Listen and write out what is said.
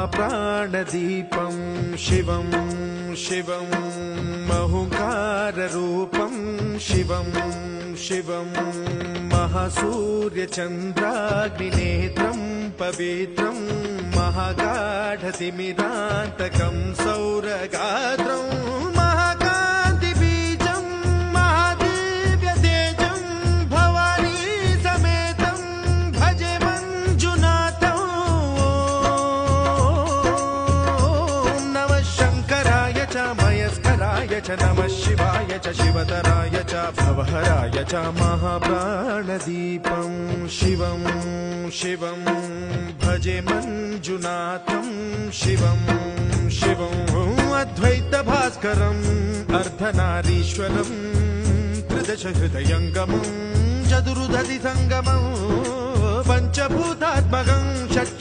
महाप्राणदीपं शिवं शिवं महुकाररूपं शिवं शिवं महासूर्यचन्द्राग्निनेत्रं पवित्रं महागाढतिमिरान्तकं सौरगात्रं महाकान्तिबीजं महादिव्यतेजं भवानी समेतं भजे मञ्जुनाथं। ॐ नमः शङ्कराय च मयस्कराय च नमः शिवाय च शिवतराय च भवहराय च महाप्राणदीपं शिवं शिवं भजे मञ्जुनाथं शिवं शिवं अद्वैतभास्करम् अर्धनारीश्वरं त्रिदशहृदयङ्गमं चतुर्दधिसङ्गमं पञ्चभूतात्मकं षट्